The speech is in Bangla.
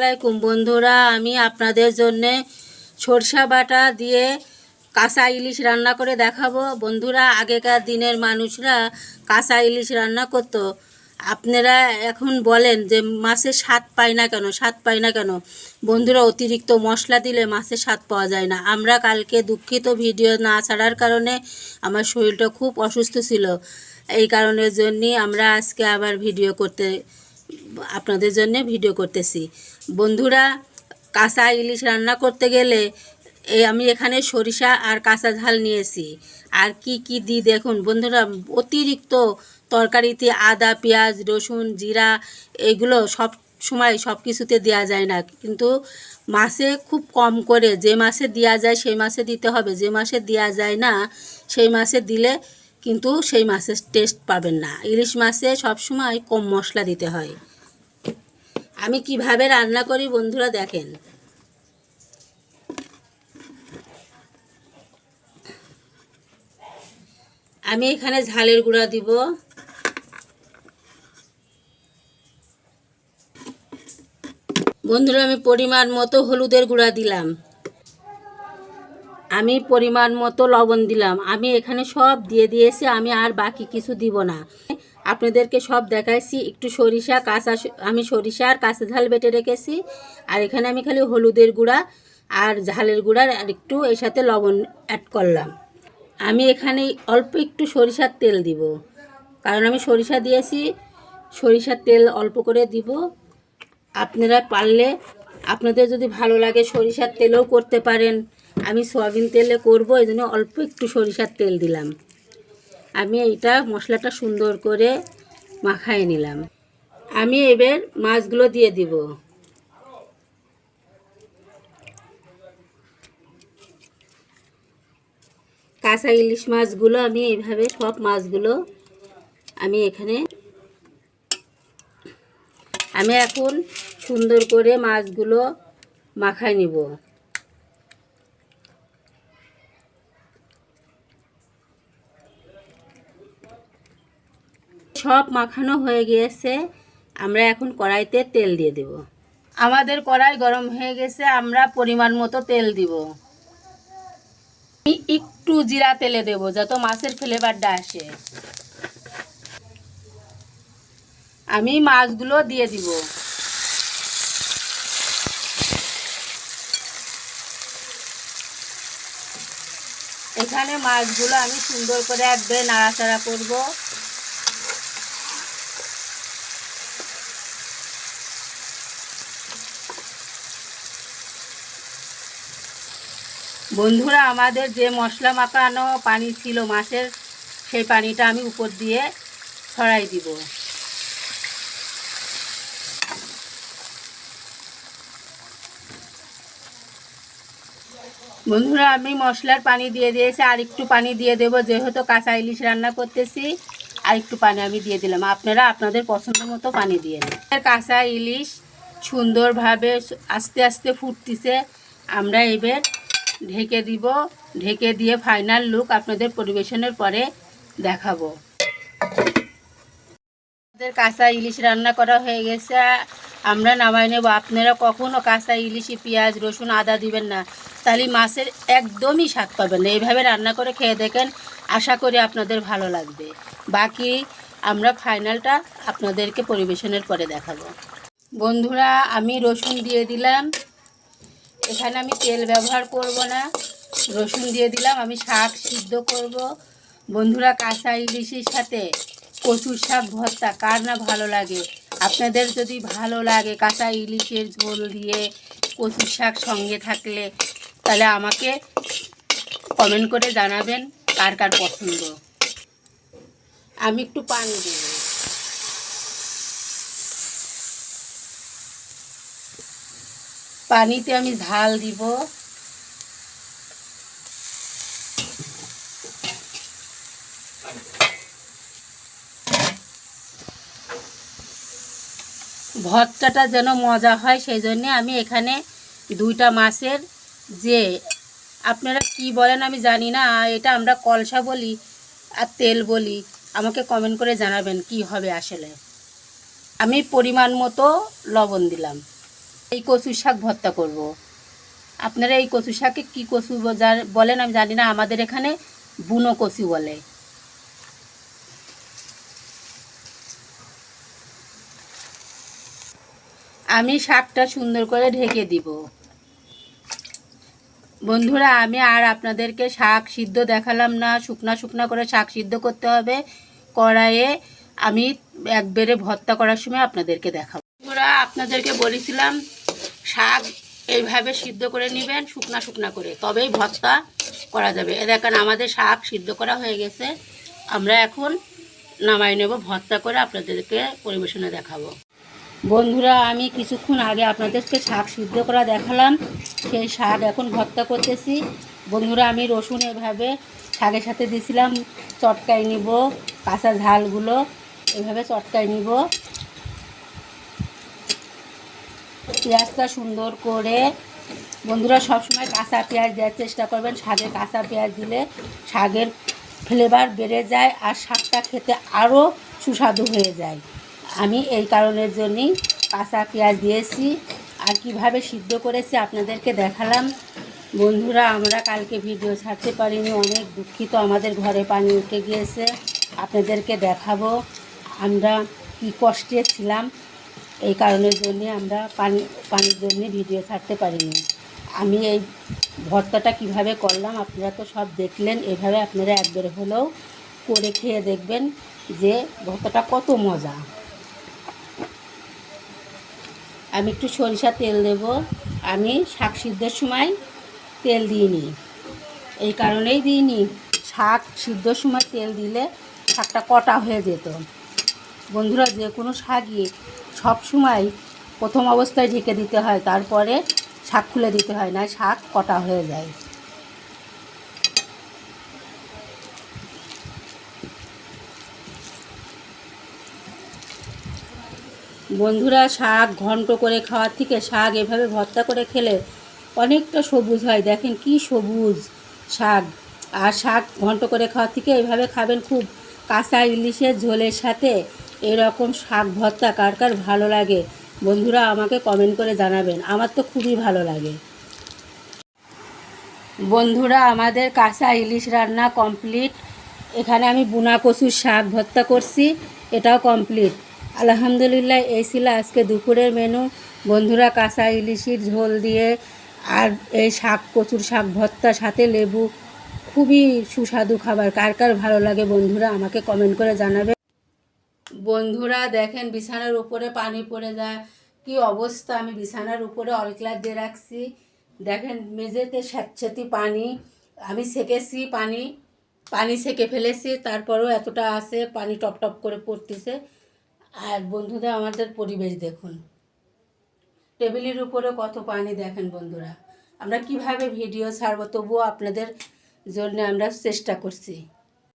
আলাইকুম বন্ধুরা, আমি আপনাদের জন্যে সরষা বাটা দিয়ে কাঁচা ইলিশ রান্না করে দেখাবো। বন্ধুরা, আগেকার দিনের মানুষরা কাঁচা ইলিশ রান্না করতো। আপনারা এখন বলেন যে মাছের স্বাদ পায় না কেন, স্বাদ পায় না কেন? বন্ধুরা, অতিরিক্ত মশলা দিলে মাছের স্বাদ পাওয়া যায় না। আমরা কালকে দুঃখিত, ভিডিও না ছাড়ার কারণে আমার শরীরটা খুব অসুস্থ ছিল। এই কারণের জন্যই আমরা আজকে আবার আপনাদের জন্য ভিডিও করতেছি। বন্ধুরা, কাঁচা ইলিশ রান্না করতে গেলে আমি এখানে সরিষা আর কাঁচা ঝাল নিয়েছি। আর কি কি দিই দেখুন বন্ধুরা, অতিরিক্ত তরকারিতে আদা, পেঁয়াজ, রসুন, জিরা এগুলো সব সময় সব কিছুতে দেওয়া যায় না, কিন্তু মাছে খুব কম করে যে মাছে দেওয়া যায় সেই মাছে দিতে হবে। যে মাছে দেওয়া যায় না সেই মাছে দিলে কিন্তু সেই মাছের টেস্ট পাবেন না। ইলিশ মাছে সবসময় কম মশলা দিতে হয়। আমি কিভাবে রান্না করি বন্ধুরা দেখেন। আমি এখানে ঝালের গুঁড়া দিব, বন্ধুরা আমি পরিমাণ মতো হলুদের গুঁড়া দিলাম, আমি পরিমাণ মতো লবণ দিলাম। আমি এখানে সব দিয়ে দিয়েছি, আমি আর বাকি কিছু দিব না। আপনাদেরকে সব দেখাইছি। একটু সরিষা আমি সরিষা আর কাঁচা ঝাল বেটে রেখেছি। আর এখানে আমি খালি হলুদের গুঁড়া আর ঝালের গুঁড়ার আর একটু এর সাথে লবণ অ্যাড করলাম। আমি এখানে অল্প একটু সরিষার তেল দিব, কারণ আমি সরিষা দিয়েছি। সরিষার তেল অল্প করে দিব। আপনারা পারলে, আপনাদের যদি ভালো লাগে সরিষার তেলেও করতে পারেন। আমি সয়াবিন তেলে করব, এই জন্য অল্প একটু সরিষার তেল দিলাম। আমি এইটা মশলাটা সুন্দর করে মাখায় নিলাম। আমি এবার মাছগুলো দিয়ে দিব। কাঁচা ইলিশ মাছগুলো আমি এইভাবে সব মাছগুলো আমি এখন সুন্দর করে মাছগুলো মাখায় নিব। সব মাখানো হয়ে গিয়েছে। আমরা এখন কড়াইতে তেল দিয়ে দেব। আমাদের কড়াই গরম হয়ে গেছে, আমরা পরিমাণ মতো তেল দিব। একটু জিরা তেলে দেব যাতে মাছের ফ্লেভারটা আসে। আমি মাছগুলো দিয়ে দিব। এখানে মাছগুলো আমি সুন্দর করে একবার নাড়াচাড়া করব। বন্ধুরা, আমাদের যে মশলা মাখানো পানি ছিল মাছের, সেই পানিটা আমি উপর দিয়ে ছড়াই দিব। বন্ধুরা, আমি মশলার পানি দিয়ে দিয়েছি, আর একটু পানি দিয়ে দেব, যেহেতু কাঁচা ইলিশ রান্না করতেছি। আর একটু পানি আমি দিয়ে দিলাম। আপনারা আপনাদের পছন্দ মতো পানি দিয়ে নেন। কাঁচা ইলিশ সুন্দরভাবে আস্তে আস্তে ফুটতেছে। আমরা এবার ঢেকে দিব। ঢেকে দিয়ে ফাইনাল লুক আপনাদের পরিবেশনের পরে দেখাবো। আমাদের কাঁচা ইলিশ রান্না করা হয়ে গেছে, আমরা নামাই নেব। আপনারা কখনও কাঁচা ইলিশে পেঁয়াজ, রসুন, আদা দিবেন না, তাহলে মাছের একদমই স্বাদ পাবেন না। এইভাবে রান্না করে খেয়ে দেখেন, আশা করি আপনাদের ভালো লাগবে। বাকি আমরা ফাইনালটা আপনাদেরকে পরিবেশনের পরে দেখাবো। বন্ধুরা, আমি রসুন দিয়ে দিলাম। এখানে আমি তেল ব্যবহার করব না, রসুন দিয়ে দিলাম। আমি শাক সিদ্ধ করব। বন্ধুরা, কাঁচা ইলিশের সাথে কচুর শাক ভর্তা কার না ভালো লাগে? আপনাদের যদি ভালো লাগে কাঁচা ইলিশের ঝোল দিয়ে কচুর শাক সঙ্গে থাকলে, তাহলে আমাকে কমেন্ট করে জানাবেন কার কার পছন্দ। আমি একটু পানি দেব। পানিতে আমি ঝাল দিব। ভর্তাটা যেন মজা হয় সেই জন্যে আমি এখানে দুইটা মাছের, যে আপনারা কি বলেন আমি জানি না, এটা আমরা কলসা বলি আর তেল বলি। আমাকে কমেন্ট করে জানাবেন কি হবে আসলে। আমি পরিমাণ মতো লবণ দিলাম। এই কচু শাক ভর্তা করব। আপনারা এই কচু শাকে কী কচু বলেন আমি জানি না, আমাদের এখানে বুনো কচু বলে। আমি শাকটা সুন্দর করে ঢেকে দিব। বন্ধুরা, আমি আর আপনাদেরকে শাক সিদ্ধ দেখালাম না। শুকনা শুকনা করে শাক সিদ্ধ করতে হবে কড়াইয়ে। আমি একবারে ভর্তা করার সময় আপনাদেরকে দেখাবো। বন্ধুরা, আপনাদেরকে বলেছিলাম শাক এইভাবে সিদ্ধ করে নেবেন শুকনা শুকনা করে, তবেই ভর্তা করা যাবে। এ দেখেন আমাদের শাক সিদ্ধ করা হয়ে গেছে। আমরা এখন নামাই নেব, ভর্তা করে আপনাদেরকে পরিবেশনে দেখাবো। বন্ধুরা, আমি কিছুক্ষণ আগে আপনাদেরকে শাক সিদ্ধ করা দেখালাম, সেই শাক এখন ভর্তা করতেছি। বন্ধুরা, আমি রসুন এভাবে শাকের সাথে দিয়েছিলাম, চটকাই নিব, কাঁচা ঝালগুলো এভাবে চটকাই নিব। পেঁয়াজটা সুন্দর করে, বন্ধুরা সবসময় কাঁচা পেঁয়াজ দেওয়ার চেষ্টা করবেন। শাকে কাঁচা পেঁয়াজ দিলে শাকের ফ্লেভার বেড়ে যায় আর শাকটা খেতে আরও সুস্বাদু হয়ে যায়। আমি এই কারণের জন্যই কাঁচা পেঁয়াজ দিয়েছি। আর কিভাবে সিদ্ধ করেছি আপনাদেরকে দেখালাম। বন্ধুরা, আমরা কালকে ভিডিও ছাড়তে পারিনি, অনেক দুঃখিত। আমাদের ঘরে পানি উঠে গিয়েছে, আপনাদেরকে দেখাবো আমরা কি কষ্টে ছিলাম। এই কারণের জন্যে আমরা পানির জন্যে ভিডিও ছাড়তে পারিনি। আমি এই ভর্তাটা কিভাবে করলাম আপনারা তো সব দেখলেন। এভাবে আপনারা একবার হলেও করে খেয়ে দেখবেন যে ভর্তাটা কত মজা। আমি একটু সরিষা তেল দেব। আমি শাক সিদ্ধর সময় তেল দিইনি, এই কারণেই দিইনি, শাক সিদ্ধর সময় তেল দিলে শাকটা কটা হয়ে যেত। বন্ধুরা, যে কোনো শাকই সব সময় প্রথম অবস্থায় ঢেকে দিতে হয়, তারপরে শাক খুলে দিতে হয়, না শাক কটা হয়ে যায়। বন্ধুরা, শাক ঘন্ট করে খাওয়ার থেকে শাক এভাবে ভর্তা করে খেলে অনেকটা সবুজ হয়। দেখেন কি সবুজ শাক। আর শাক ঘন্ট করে খাওয়ার থেকে এইভাবে খাবেন, খুব কাঁচা ইলিশের ঝোলের সাথে এরকম শাক ভর্তা কার কার ভালো লাগে বন্ধুরা আমাকে কমেন্ট করে জানাবেন। আমার তো খুবই ভালো লাগে। বন্ধুরা, আমাদের কাঁচা ইলিশ রান্না কমপ্লিট। এখানে আমি বুনা কচুর শাক ভর্তা করছি, এটাও কমপ্লিট। আলহামদুলিল্লাহ, এই ছিল আজকে দুপুরের মেনু। বন্ধুরা, কাঁচা ইলিশের ঝোল দিয়ে আর এই শাক কচুর শাক ভর্তা সাথে লেবু, খুবই সুস্বাদু খাবার। কার কার ভালো লাগে বন্ধুরা আমাকে কমেন্ট করে জানাবে। বন্ধুরা দেখেন, বিছানার উপরে পানি পড়ে যায়, কি অবস্থা। আমি বিছানার উপরে অলক্লাস দিয়ে রাখছি। দেখেন মেঝেতে স্যাঁতস্যাঁতে পানি। আমি সেকেছি, পানি সেকে ফেলেছি, তারপরেও এতটা আছে, পানি টপ টপ করে পড়তেছে। আর বন্ধুরা, আমাদের পরিবেশ দেখুন, টেবিলের উপরে কত পানি। দেখেন বন্ধুরা, আমরা কিভাবে ভিডিও ছাড়বো, তবুও আপনাদের জন্য আমরা চেষ্টা করছি।